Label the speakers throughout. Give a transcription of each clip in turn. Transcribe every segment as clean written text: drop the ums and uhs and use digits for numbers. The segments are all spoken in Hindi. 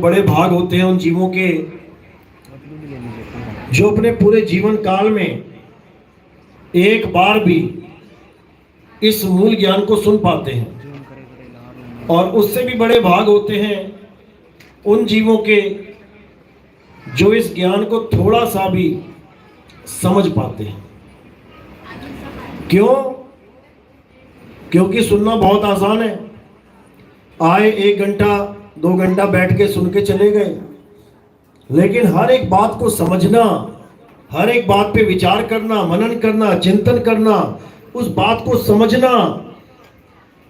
Speaker 1: बड़े भाग होते हैं उन जीवों के जो अपने पूरे जीवन काल में एक बार भी इस मूल ज्ञान को सुन पाते हैं, और उससे भी बड़े भाग होते हैं उन जीवों के जो इस ज्ञान को थोड़ा सा भी समझ पाते हैं। क्यों? क्योंकि सुनना बहुत आसान है। आए 1 घंटा 2 घंटा बैठ के सुन के चले गए, लेकिन हर एक बात को समझना, हर एक बात पे विचार करना, मनन करना, चिंतन करना, उस बात को समझना,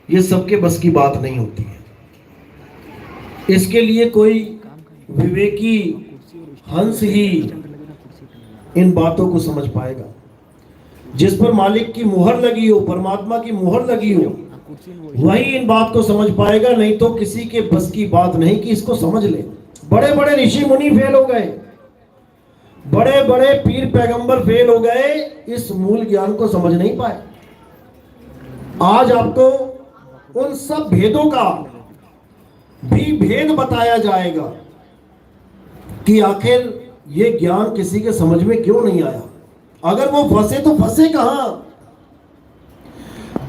Speaker 1: ये सबके बस की बात नहीं होती है। इसके लिए कोई विवेकी हंस ही इन बातों को समझ पाएगा। जिस पर मालिक की मुहर लगी हो, परमात्मा की मुहर लगी हो, वही इन बात को समझ पाएगा। नहीं तो किसी के बस की बात नहीं कि इसको समझ ले। बड़े बड़े ऋषि मुनि फेल हो गए, बड़े बड़े पीर पैगंबर फेल हो गए, इस मूल ज्ञान को समझ नहीं पाए। आज आपको उन सब भेदों का भी भेद बताया जाएगा कि आखिर ये ज्ञान किसी के समझ में क्यों नहीं आया। अगर वो फंसे तो फंसे कहां।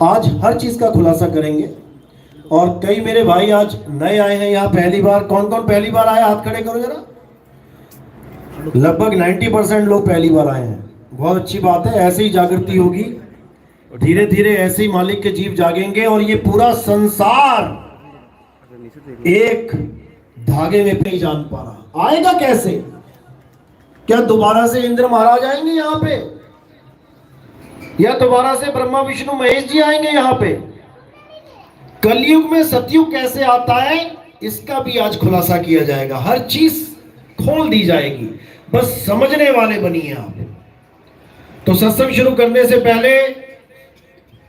Speaker 1: आज हर चीज का खुलासा करेंगे। और कई मेरे भाई आज नए आए हैं यहाँ पहली बार। कौन कौन पहली बार आए, हाथ खड़े करो जरा। लगभग 90% लोग पहली बार आए हैं। बहुत अच्छी बात है। ऐसे ही जागृति होगी, धीरे धीरे ऐसे ही मालिक के जीव जागेंगे और ये पूरा संसार एक धागे में नहीं जान पा रहा। आएगा कैसे? क्या दोबारा से इंद्र महाराज आएंगे यहाँ पे, या दोबारा से ब्रह्मा विष्णु महेश जी आएंगे यहाँ पे? कलयुग में सतयुग कैसे आता है, इसका भी आज खुलासा किया जाएगा। हर चीज खोल दी जाएगी, बस समझने वाले बनिए आप। तो सत्संग शुरू करने से पहले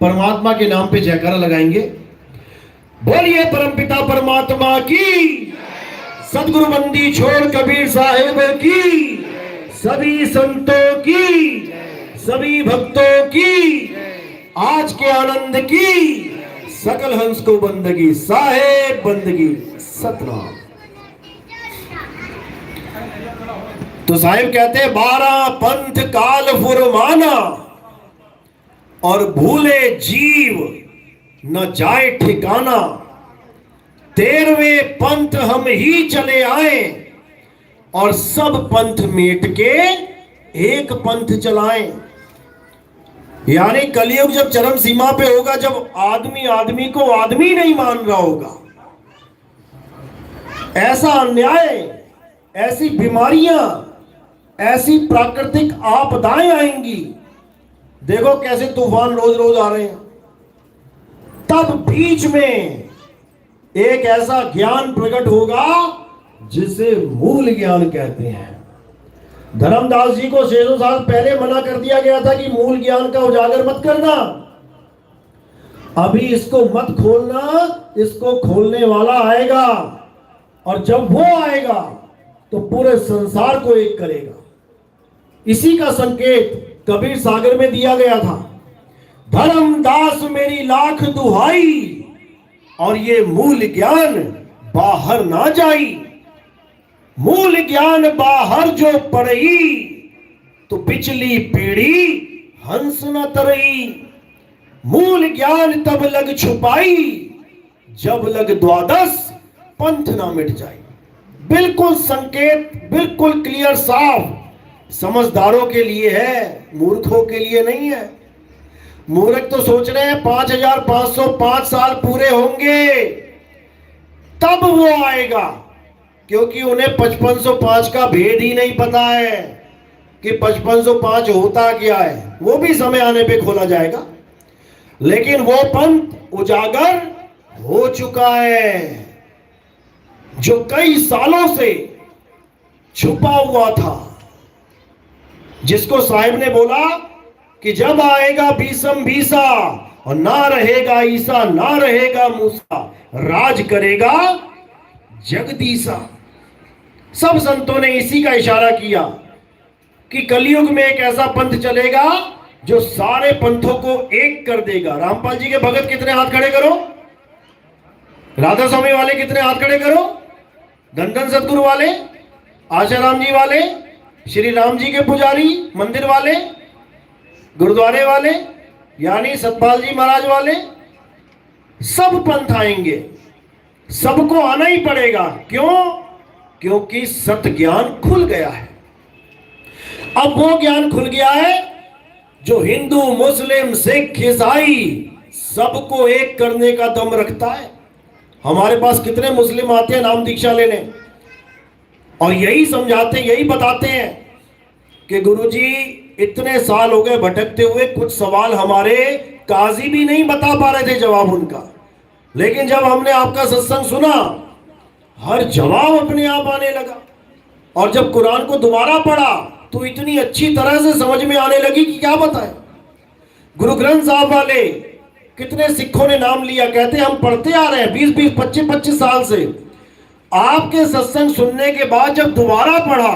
Speaker 1: परमात्मा के नाम पे जयकारा लगाएंगे। बोलिए परमपिता परमात्मा की, सदगुरु बंदी छोड़ कबीर साहेब की, सभी संतों की, सभी भक्तों की, आज के आनंद की, सकल हंस को बंदगी, साहेब बंदगी, सतनाम। तो साहिब कहते हैं 12 पंथ काल फुरमाना, और भूले जीव न जाए ठिकाना। 13वें पंथ हम ही चले आए, और सब पंथ मेट के एक पंथ चलाएं। यानी कलयुग जब चरम सीमा पे होगा, जब आदमी आदमी को आदमी नहीं मान रहा होगा, ऐसा अन्याय, ऐसी बीमारियां, ऐसी प्राकृतिक आपदाएं आएंगी। देखो कैसे तूफान रोज रोज आ रहे हैं। तब बीच में एक ऐसा ज्ञान प्रकट होगा जिसे मूल ज्ञान कहते हैं। धर्मदास जी को 600 साल पहले मना कर दिया गया था कि मूल ज्ञान का उजागर मत करना, अभी इसको मत खोलना, इसको खोलने वाला आएगा, और जब वो आएगा तो पूरे संसार को एक करेगा। इसी का संकेत कबीर सागर में दिया गया था। धर्मदास मेरी लाख दुहाई, और ये मूल ज्ञान बाहर ना जाई। मूल ज्ञान बाहर जो पड़ई, तो पिछली पीढ़ी हंस न तरई। मूल ज्ञान तब लग छुपाई, जब लग द्वादश पंथ ना मिट जाए। बिल्कुल संकेत, बिल्कुल क्लियर, साफ, समझदारों के लिए है, मूर्खों के लिए नहीं है। मूर्ख तो सोच रहे हैं 5505 साल पूरे होंगे तब वो आएगा, क्योंकि उन्हें 5505 का भेद ही नहीं पता है कि 5505 होता क्या है। वो भी समय आने पे खोला जाएगा, लेकिन वो पंथ उजागर हो चुका है जो कई सालों से छुपा हुआ था, जिसको साहिब ने बोला कि जब आएगा बीसम बीसा, और ना रहेगा ईसा, ना रहेगा मूसा, राज करेगा जगदीसा। सब संतों ने इसी का इशारा किया कि कलयुग में एक ऐसा पंथ चलेगा जो सारे पंथों को एक कर देगा। रामपाल जी के भगत कितने हाथ खड़े करो, राधा स्वामी वाले कितने हाथ खड़े करो, धन धन सतगुरु वाले, आशाराम जी वाले, श्री राम जी के पुजारी, मंदिर वाले, गुरुद्वारे वाले, यानी सतपाल जी महाराज वाले, सब पंथ आएंगे। सबको आना ही पड़ेगा। क्यों? क्योंकि सत्य ज्ञान खुल गया है। अब वो ज्ञान खुल गया है जो हिंदू, मुस्लिम, सिख, ईसाई सबको एक करने का दम रखता है। हमारे पास कितने मुस्लिम आते हैं नाम दीक्षा लेने, और यही समझाते, यही बताते हैं कि गुरुजी इतने साल हो गए भटकते हुए, कुछ सवाल हमारे काजी भी नहीं बता पा रहे थे जवाब उनका, लेकिन जब हमने आपका सत्संग सुना हर जवाब अपने आप आने लगा। और जब कुरान को दोबारा पढ़ा तो इतनी अच्छी तरह से समझ में आने लगी कि क्या बताएं। गुरु ग्रंथ साहब वाले कितने सिखों ने नाम लिया, कहते हम पढ़ते आ रहे हैं 20-20, 25-25 साल से। आपके सत्संग सुनने के बाद जब दोबारा पढ़ा,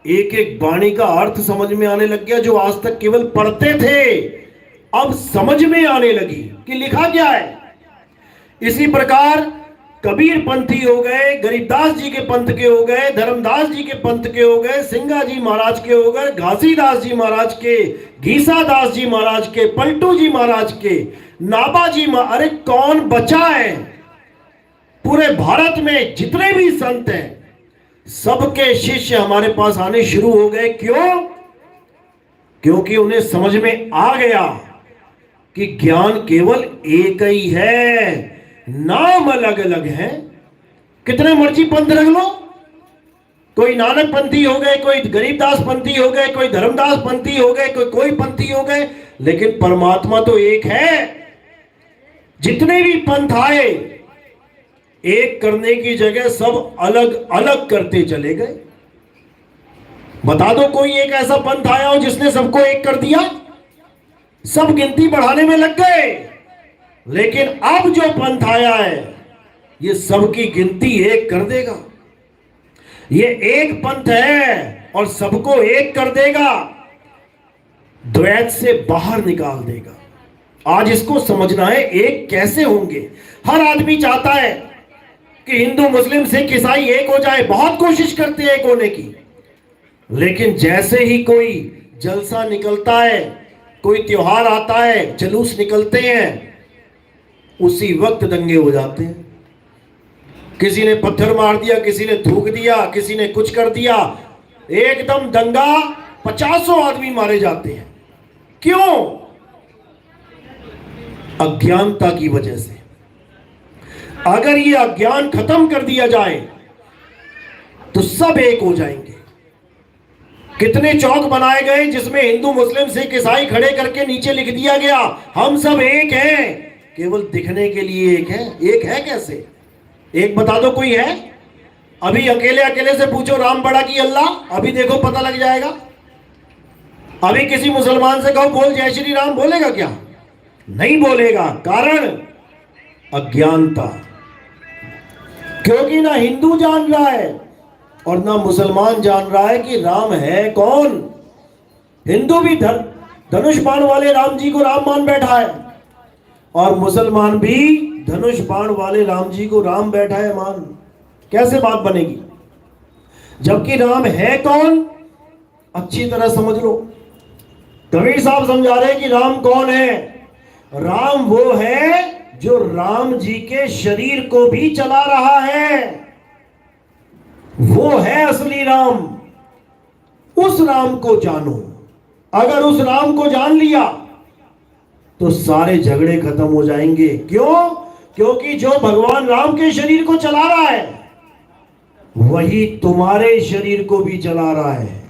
Speaker 1: एक एक वाणी का अर्थ समझ में आने लग गया। जो आज तक केवल पढ़ते थे अब समझ में आने लगी कि लिखा क्या है। इसी प्रकार कबीर पंथी हो गए, गरीबदास जी के पंथ के हो गए, धर्मदास जी के पंथ के हो गए, सिंगा जी महाराज के हो गए, घासीदास जी महाराज के, घीसादास जी महाराज के, पलटू जी महाराज के, नाबा जी अरे कौन बचा है? पूरे भारत में जितने भी संत हैं सबके शिष्य हमारे पास आने शुरू हो गए। क्यों? क्योंकि उन्हें समझ में आ गया कि ज्ञान केवल एक ही है, नाम अलग अलग है। कितने मर्जी पंथ रख लो, कोई नानक पंथी हो गए, कोई गरीबदास पंथी हो गए, कोई धर्मदास पंथी हो गए, कोई पंथी हो गए, लेकिन परमात्मा तो एक है। जितने भी पंथ आए एक करने की जगह सब अलग अलग करते चले गए। बता दो कोई एक ऐसा पंथ आया हो जिसने सबको एक कर दिया? सब गिनती बढ़ाने में लग गए, लेकिन अब जो पंथ आया है ये सबकी गिनती एक कर देगा। ये एक पंथ है और सबको एक कर देगा, द्वैत से बाहर निकाल देगा। आज इसको समझना है एक कैसे होंगे। हर आदमी चाहता है कि हिंदू, मुस्लिम, सिख, ईसाई एक हो जाए, बहुत कोशिश करते हैं एक होने की, लेकिन जैसे ही कोई जलसा निकलता है, कोई त्योहार आता है, जुलूस निकलते हैं, उसी वक्त दंगे हो जाते हैं। किसी ने पत्थर मार दिया, किसी ने थूक दिया, किसी ने कुछ कर दिया, एकदम दंगा, 50 आदमी मारे जाते हैं। क्यों? अज्ञानता की वजह से। अगर ये अज्ञान खत्म कर दिया जाए तो सब एक हो जाएंगे। कितने चौक बनाए गए जिसमें हिंदू, मुस्लिम, सिख, ईसाई खड़े करके नीचे लिख दिया गया हम सब एक हैं, केवल दिखने के लिए एक है। एक है कैसे? एक बता दो कोई है? अभी अकेले अकेले से पूछो राम बड़ा की अल्लाह, अभी देखो पता लग जाएगा। अभी किसी मुसलमान से कहो बोल जय श्री राम, बोलेगा क्या? नहीं बोलेगा। कारण अज्ञानता। क्योंकि ना हिंदू जान रहा है और ना मुसलमान जान रहा है कि राम है कौन। हिंदू भी धनुष बाण वाले राम जी को राम मान बैठा है, और मुसलमान भी धनुष बाण वाले राम जी को राम बैठा है मान। कैसे बात बनेगी? जबकि राम है कौन अच्छी तरह समझ लो। कबीर साहब समझा रहे हैं कि राम कौन है। राम वो है जो राम जी के शरीर को भी चला रहा है, वो है असली राम। उस राम को जानो। अगर उस राम को जान लिया तो सारे झगड़े खत्म हो जाएंगे। क्यों? क्योंकि जो भगवान राम के शरीर को चला रहा है वही तुम्हारे शरीर को भी चला रहा है,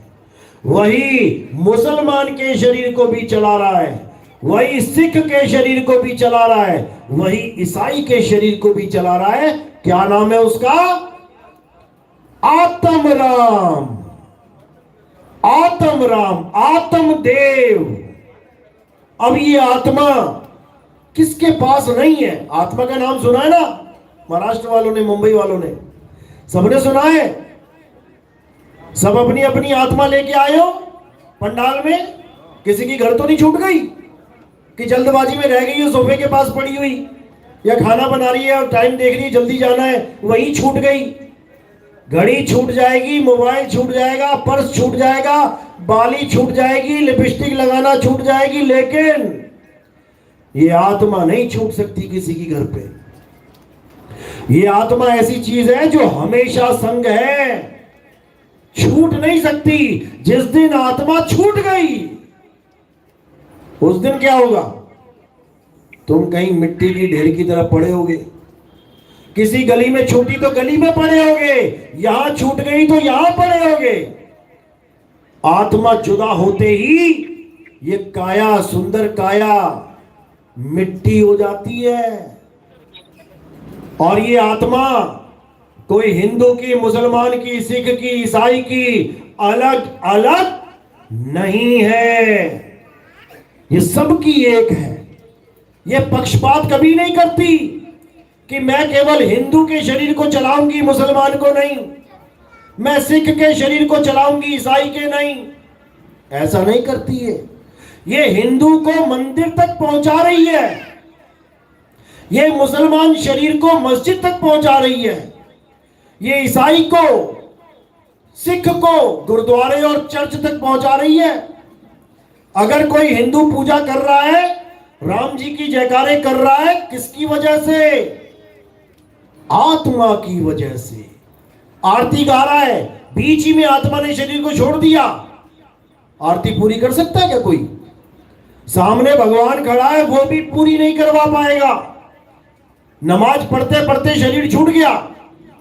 Speaker 1: वही मुसलमान के शरीर को भी चला रहा है, वही सिख के शरीर को भी चला रहा है, वही ईसाई के शरीर को भी चला रहा है। क्या नाम है उसका? आत्म राम। आत्म राम, आत्म देव। अब ये आत्मा किसके पास नहीं है? आत्मा का नाम सुना है ना, महाराष्ट्र वालों ने, मुंबई वालों ने, सबने सुना है। सब अपनी अपनी आत्मा लेके आए हो पंडाल में। किसी की घर तो नहीं छूट गई कि जल्दबाजी में रह गई हो, सोफे के पास पड़ी हुई, या खाना बना रही है और टाइम देख रही है, जल्दी जाना है, वही छूट गई। घड़ी छूट जाएगी, मोबाइल छूट जाएगा, पर्स छूट जाएगा, बाली छूट जाएगी, लिपस्टिक लगाना छूट जाएगी, लेकिन ये आत्मा नहीं छूट सकती किसी की घर पे। ये आत्मा ऐसी चीज है जो हमेशा संग है, छूट नहीं सकती। जिस दिन आत्मा छूट गई उस दिन क्या होगा? तुम कहीं मिट्टी की ढेर की तरह पड़े होगे। किसी गली में छूटी तो गली में पड़े होगे, यहां छूट गई तो यहां पड़े होगे। आत्मा जुदा होते ही ये काया, सुंदर काया मिट्टी हो जाती है। और ये आत्मा कोई हिंदू की, मुसलमान की, सिख की, ईसाई की अलग अलग नहीं है, ये सबकी एक है। ये पक्षपात कभी नहीं करती कि मैं केवल हिंदू के शरीर को चलाऊंगी, मुसलमान को नहीं, मैं सिख के शरीर को चलाऊंगी, ईसाई के नहीं। ऐसा नहीं करती है। ये हिंदू को मंदिर तक पहुंचा रही है, ये मुसलमान शरीर को मस्जिद तक पहुंचा रही है, ये ईसाई को, सिख को गुरुद्वारे और चर्च तक पहुंचा रही है। अगर कोई हिंदू पूजा कर रहा है, राम जी की जयकारे कर रहा है, किसकी वजह से? आत्मा की वजह से। आरती गा रहा है, बीच ही में आत्मा ने शरीर को छोड़ दिया, आरती पूरी कर सकता है क्या कोई? सामने भगवान खड़ा है, वो भी पूरी नहीं करवा पाएगा। नमाज पढ़ते पढ़ते शरीर छूट गया,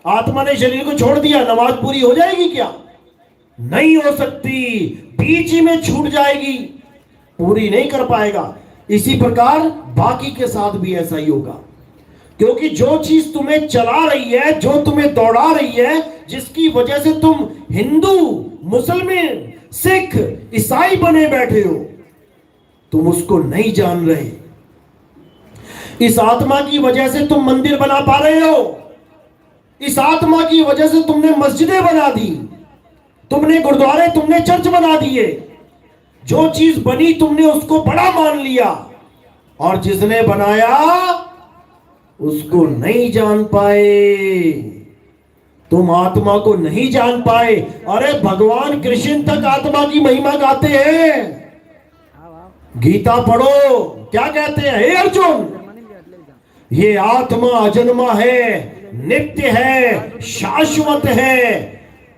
Speaker 1: आत्मा ने शरीर को छोड़ दिया, नमाज पूरी हो जाएगी क्या? नहीं हो सकती, बीच ही में छूट जाएगी, पूरी नहीं कर पाएगा। इसी प्रकार बाकी के साथ भी ऐसा ही होगा, क्योंकि जो चीज तुम्हें चला रही है, जो तुम्हें दौड़ा रही है, जिसकी वजह से तुम हिंदू, मुसलमान, सिख, ईसाई बने बैठे हो, तुम उसको नहीं जान रहे। इस आत्मा की वजह से तुम मंदिर बना पा रहे हो, इस आत्मा की वजह से तुमने मस्जिदें बना दी, तुमने गुरुद्वारे, तुमने चर्च बना दिए। जो चीज बनी तुमने उसको बड़ा मान लिया, और जिसने बनाया उसको नहीं जान पाए। तुम आत्मा को नहीं जान पाए। अरे भगवान कृष्ण तक आत्मा की महिमा गाते हैं। गीता पढ़ो, क्या कहते हैं? हे अर्जुन, ये आत्मा अजन्मा है, नित्य है, शाश्वत है।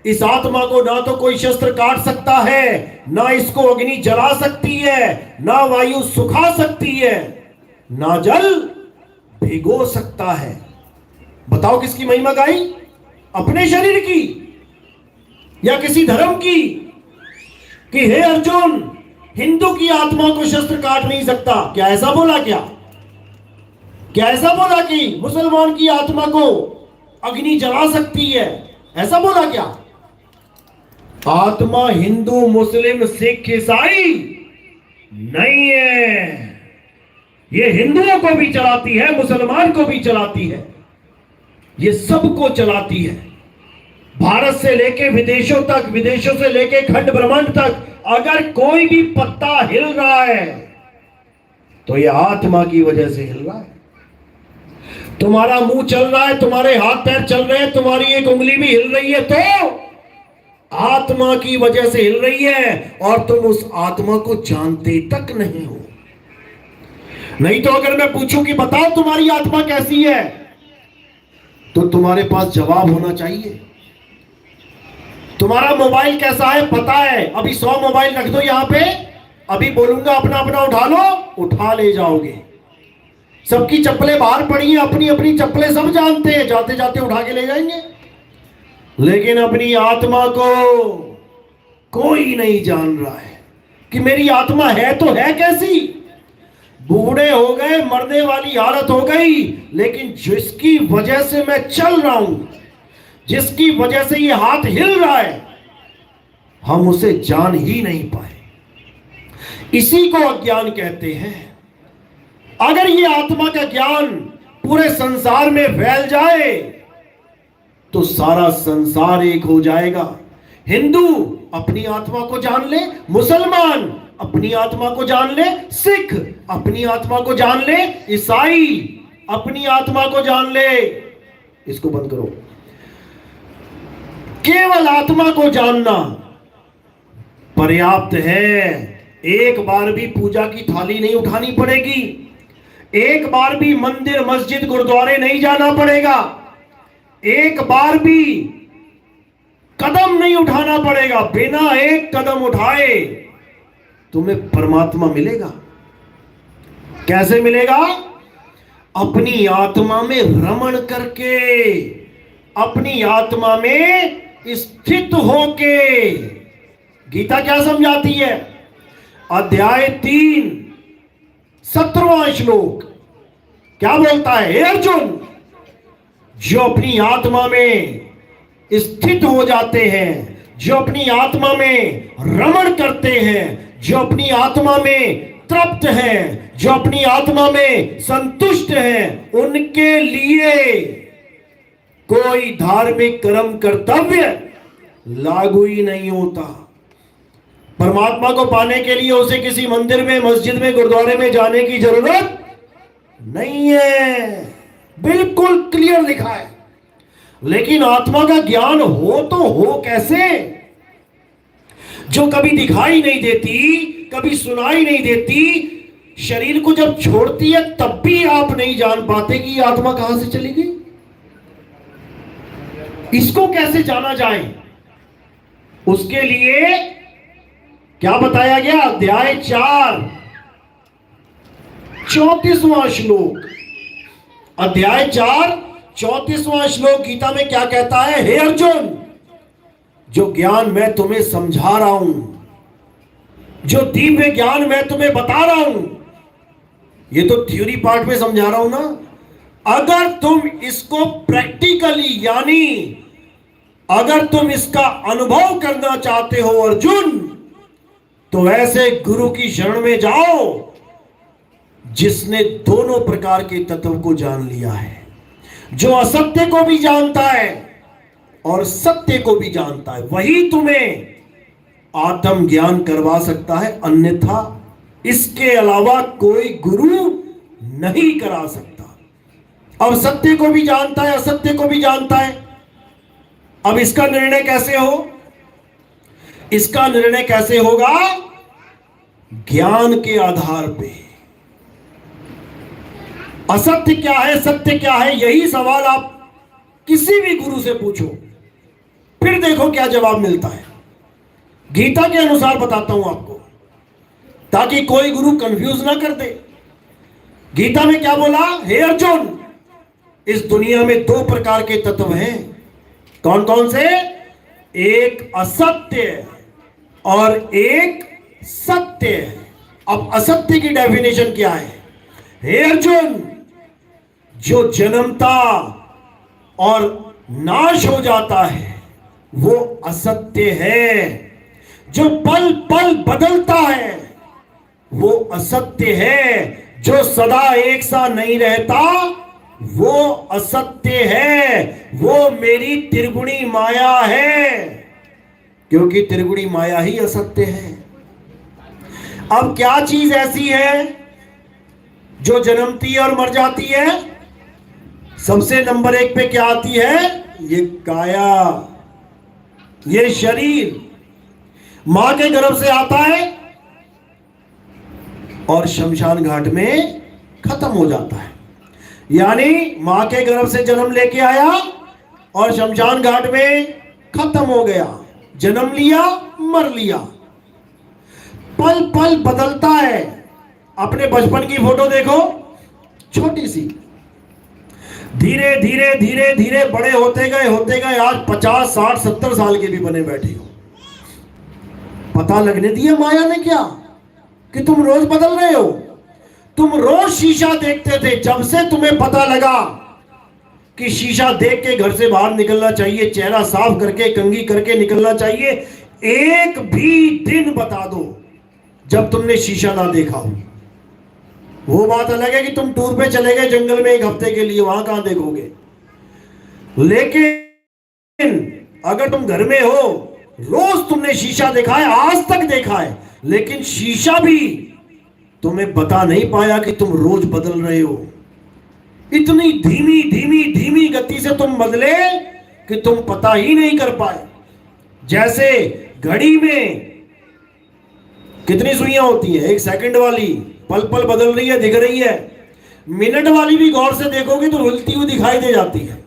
Speaker 1: इस आत्मा को ना तो कोई शस्त्र काट सकता है, ना इसको अग्नि जला सकती है, ना वायु सुखा सकती है, ना जल भिगो सकता है। बताओ किसकी महिमा गाई? अपने शरीर की या किसी धर्म की? कि हे अर्जुन, हिंदू की आत्मा को शस्त्र काट नहीं सकता, क्या ऐसा बोला? क्या ऐसा बोला कि मुसलमान की आत्मा को अग्नि जला सकती है? ऐसा बोला क्या? आत्मा हिंदू, मुस्लिम, सिख, ईसाई नहीं है। ये हिंदुओं को भी चलाती है, मुसलमान को भी चलाती है, ये सबको चलाती है। भारत से लेके विदेशों तक, विदेशों से लेके खंड ब्रह्मांड तक, अगर कोई भी पत्ता हिल रहा है तो यह आत्मा की वजह से हिल रहा है। तुम्हारा मुंह चल रहा है, तुम्हारे हाथ पैर चल रहे हैं, तुम्हारी एक उंगली भी हिल रही है, तो आत्मा की वजह से हिल रही है, और तुम उस आत्मा को जानते तक नहीं हो। नहीं तो अगर मैं पूछूं कि बताओ तुम्हारी आत्मा कैसी है, तो तुम्हारे पास जवाब होना चाहिए। तुम्हारा मोबाइल कैसा है पता है, अभी 100 मोबाइल रख दो यहां पे, अभी बोलूंगा अपना अपना उठा लो, उठा ले जाओगे। सबकी चप्पलें बाहर पड़ी हैं, अपनी अपनी चप्पलें सब जानते हैं, जाते जाते उठा के ले जाएंगे। लेकिन अपनी आत्मा को कोई नहीं जान रहा है कि मेरी आत्मा है तो है कैसी। बूढ़े हो गए, मरने वाली हालत हो गई, लेकिन जिसकी वजह से मैं चल रहा हूं, जिसकी वजह से ये हाथ हिल रहा है, हम उसे जान ही नहीं पाए। इसी को अज्ञान कहते हैं। अगर ये आत्मा का ज्ञान पूरे संसार में फैल जाए तो सारा संसार एक हो जाएगा। हिंदू अपनी आत्मा को जान ले, मुसलमान अपनी आत्मा को जान ले, सिख अपनी आत्मा को जान ले, ईसाई अपनी आत्मा को जान ले। इसको बंद करो। केवल आत्मा को जानना पर्याप्त है। एक बार भी पूजा की थाली नहीं उठानी पड़ेगी, एक बार भी मंदिर मस्जिद गुरुद्वारे नहीं जाना पड़ेगा, एक बार भी कदम नहीं उठाना पड़ेगा। बिना एक कदम उठाए तुम्हें परमात्मा मिलेगा। कैसे मिलेगा? अपनी आत्मा में रमण करके, अपनी आत्मा में स्थित होके। गीता क्या समझाती है? अध्याय 3 17वां श्लोक क्या बोलता है? हे अर्जुन, जो अपनी आत्मा में स्थित हो जाते हैं, जो अपनी आत्मा में रमण करते हैं, जो अपनी आत्मा में तृप्त हैं, जो अपनी आत्मा में संतुष्ट हैं, उनके लिए कोई धार्मिक कर्म कर्तव्य लागू ही नहीं होता। परमात्मा को पाने के लिए उसे किसी मंदिर में, मस्जिद में, गुरुद्वारे में जाने की जरूरत नहीं है। बिल्कुल क्लियर लिखा है। लेकिन आत्मा का ज्ञान हो तो हो कैसे? जो कभी दिखाई नहीं देती, कभी सुनाई नहीं देती, शरीर को जब छोड़ती है तब भी आप नहीं जान पाते कि आत्मा कहां से चली गई। इसको कैसे जाना जाए? उसके लिए क्या बताया गया? अध्याय 4 34वां श्लोक, अध्याय 4 34वां श्लोक गीता में क्या कहता है? हे अर्जुन, जो ज्ञान मैं तुम्हें समझा रहा हूं, जो दिव्य ज्ञान मैं तुम्हें बता रहा हूं, ये तो थ्योरी पार्ट में समझा रहा हूं ना। अगर तुम इसको प्रैक्टिकली, यानी अगर तुम इसका अनुभव करना चाहते हो अर्जुन, तो ऐसे गुरु की शरण में जाओ जिसने दोनों प्रकार के तत्व को जान लिया है, जो असत्य को भी जानता है और सत्य को भी जानता है। वही तुम्हें आत्म ज्ञान करवा सकता है, अन्यथा इसके अलावा कोई गुरु नहीं करा सकता। अब सत्य को भी जानता है, असत्य को भी जानता है। अब इसका निर्णय कैसे हो? इसका निर्णय कैसे होगा? ज्ञान के आधार पे। असत्य क्या है, सत्य क्या है, यही सवाल आप किसी भी गुरु से पूछो, फिर देखो क्या जवाब मिलता है। गीता के अनुसार बताता हूं आपको, ताकि कोई गुरु कंफ्यूज ना कर दे। गीता में क्या बोला? हे अर्जुन, इस दुनिया में दो प्रकार के तत्व हैं। कौन कौन से? एक असत्य और एक सत्य। अब असत्य की डेफिनेशन क्या है? हे अर्जुन, जो जन्मता और नाश हो जाता है वो असत्य है। जो पल पल बदलता है वो असत्य है। जो सदा एक सा नहीं रहता वो असत्य है। वो मेरी त्रिगुणी माया है, क्योंकि त्रिगुणी माया ही असत्य है। अब क्या चीज ऐसी है जो जन्मती है और मर जाती है? सबसे नंबर 1 पे क्या आती है? ये काया, ये शरीर मां के गर्भ से आता है और शमशान घाट में खत्म हो जाता है। यानी मां के गर्भ से जन्म लेके आया और शमशान घाट में खत्म हो गया। जन्म लिया, मर लिया। पल पल बदलता है। अपने बचपन की फोटो देखो, छोटी सी, धीरे धीरे धीरे धीरे बड़े होते गए आज 50 60 70 साल के भी बने बैठे हो। पता लगने दिया माया ने क्या कि तुम रोज बदल रहे हो। तुम रोज शीशा देखते थे, जब से तुम्हें पता लगा कि शीशा देख के घर से बाहर निकलना चाहिए, चेहरा साफ करके कंघी करके निकलना चाहिए, एक भी दिन बता दो जब तुमने शीशा ना देखा हो। वो बात अलग है कि तुम टूर पे चले गए जंगल में 1 हफ्ते के लिए, वहां कहां देखोगे। लेकिन अगर तुम घर में हो, रोज तुमने शीशा देखा है, आज तक देखा है, लेकिन शीशा भी तुम्हें बता नहीं पाया कि तुम रोज बदल रहे हो। इतनी धीमी धीमी धीमी गति से तुम बदले कि तुम पता ही नहीं कर पाए। जैसे घड़ी में कितनी सुइयां होती है, 1 सेकंड वाली पल पल बदल रही है, दिख रही है। मिनट वाली भी गौर से देखोगे तो हिलती हुई दिखाई दे जाती है।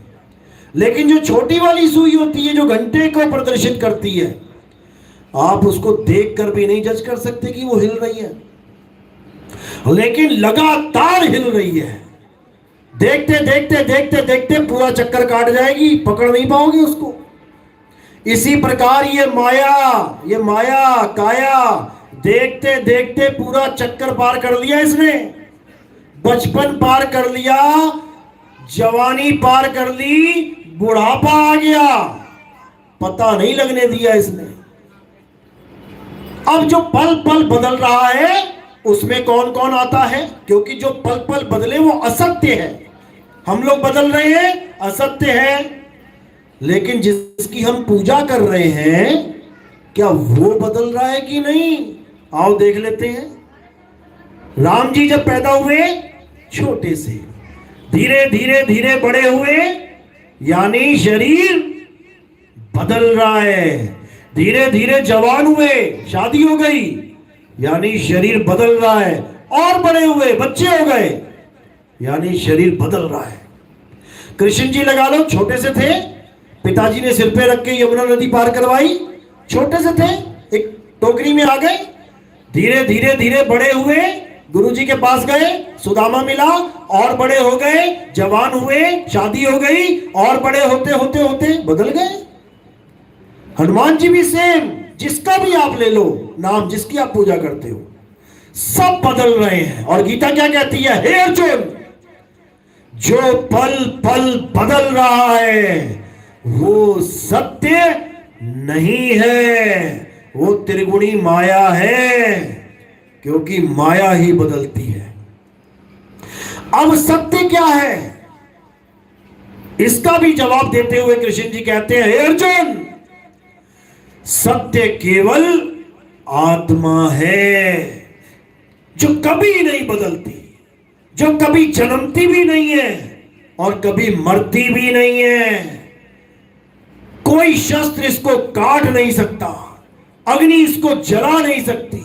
Speaker 1: लेकिन जो छोटी वाली सुई होती है, जो घंटे को प्रदर्शित करती है, आप उसको देखकर भी नहीं जज कर सकते कि वो हिल रही है, लेकिन लगातार हिल रही है। देखते देखते देखते देखते पूरा चक्कर काट जाएगी, पकड़ नहीं पाओगे उसको। इसी प्रकार ये माया काया देखते देखते पूरा चक्कर पार कर लिया इसने। बचपन पार कर लिया, जवानी पार कर ली, बुढ़ापा आ गया, पता नहीं लगने दिया इसने। अब जो पल पल बदल रहा है उसमें कौन कौन आता है? क्योंकि जो पल पल बदले वो असत्य है, हम लोग बदल रहे हैं, असत्य है। लेकिन जिसकी हम पूजा कर रहे हैं, क्या वो बदल रहा है कि नहीं? आओ देख लेते हैं। राम जी जब पैदा हुए छोटे से, धीरे धीरे धीरे बड़े हुए, यानी शरीर बदल रहा है। धीरे धीरे जवान हुए, शादी हो गई, यानी शरीर बदल रहा है। और बड़े हुए, बच्चे हो गए, यानी शरीर बदल रहा है। कृष्ण जी लगा लो, छोटे से थे, पिताजी ने सिर पे रख के यमुना नदी पार करवाई, छोटे से थे, एक टोकरी में आ गए। धीरे धीरे धीरे बड़े हुए, गुरु जी के पास गए, सुदामा मिला, और बड़े हो गए, जवान हुए, शादी हो गई, और बड़े होते होते होते बदल गए। हनुमान जी भी सेम, जिसका भी आप ले लो नाम, जिसकी आप पूजा करते हो, सब बदल रहे हैं। और गीता क्या कहती है? हे अर्जुन, जो पल पल बदल रहा है वो सत्य नहीं है, वो त्रिगुणी माया है, क्योंकि माया ही बदलती है। अब सत्य क्या है, इसका भी जवाब देते हुए कृष्ण जी कहते हैं, हे अर्जुन, सत्य केवल आत्मा है, जो कभी नहीं बदलती, जो कभी जन्मती भी नहीं है और कभी मरती भी नहीं है। कोई शस्त्र इसको काट नहीं सकता, अग्नि इसको जला नहीं सकती,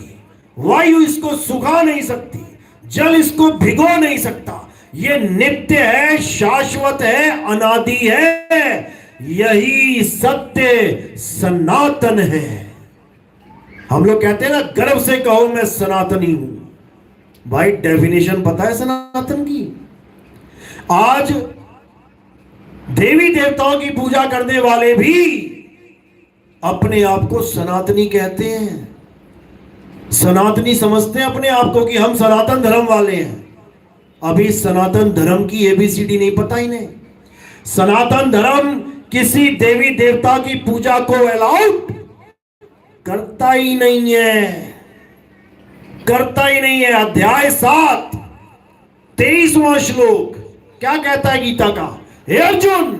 Speaker 1: वायु इसको सुखा नहीं सकती, जल इसको भिगो नहीं सकता। ये नित्य है, शाश्वत है, अनादि है। यही सत्य सनातन है। हम लोग कहते हैं ना, गर्व से कहो मैं सनातनी हूं। भाई डेफिनेशन पता है सनातन की? आज देवी देवताओं की पूजा करने वाले भी अपने आप को सनातनी कहते हैं, सनातनी समझते हैं अपने आप को कि हम सनातन धर्म वाले हैं। अभी सनातन धर्म की एबीसीडी नहीं पता इन्हें। सनातन धर्म किसी देवी देवता की पूजा को अलाउड करता ही नहीं है, करता ही नहीं है। अध्याय 7 23वां श्लोक क्या कहता है गीता का? हे अर्जुन,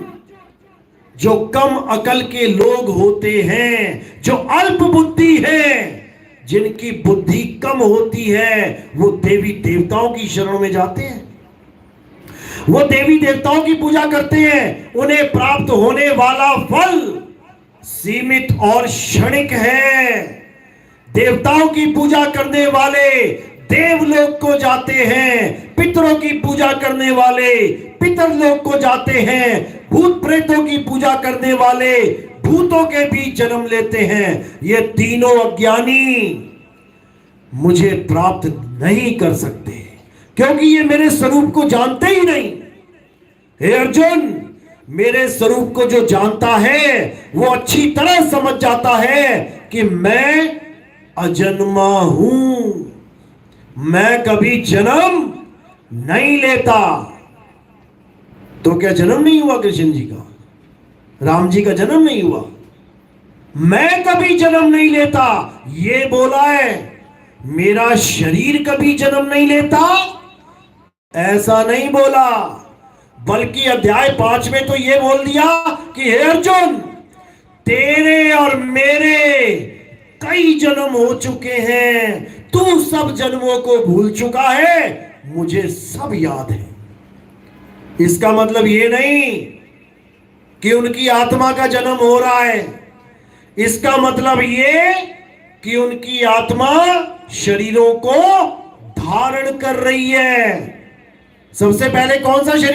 Speaker 1: जो कम अकल के लोग होते हैं, जो अल्प बुद्धि है, जिनकी बुद्धि कम होती है, वो देवी देवताओं की शरण में जाते हैं, वो देवी देवताओं की पूजा करते हैं। उन्हें प्राप्त होने वाला फल सीमित और क्षणिक है। देवताओं की पूजा करने वाले देवलोक को जाते हैं, पितरों की पूजा करने वाले पितरलोक को जाते हैं, भूत प्रेतों की पूजा करने वाले भूतों के बीच जन्म लेते हैं। ये तीनों अज्ञानी मुझे प्राप्त नहीं कर सकते, क्योंकि ये मेरे स्वरूप को जानते ही नहीं। हे अर्जुन, मेरे स्वरूप को जो जानता है वो अच्छी तरह समझ जाता है कि मैं अजन्मा हूं, मैं कभी जन्म नहीं लेता। तो क्या जन्म नहीं हुआ कृष्ण जी का? राम जी का जन्म नहीं हुआ? मैं कभी जन्म नहीं लेता ये बोला है। मेरा शरीर कभी जन्म नहीं लेता ऐसा नहीं बोला, बल्कि अध्याय 5 में तो ये बोल दिया कि हे अर्जुन, तेरे और मेरे कई जन्म हो चुके हैं, तू सब जन्मों को भूल चुका है, मुझे सब याद है। इसका मतलब ये नहीं कि उनकी आत्मा का जन्म हो रहा है, इसका मतलब ये कि उनकी आत्मा शरीरों को धारण कर रही है। सबसे पहले कौन सा शरीर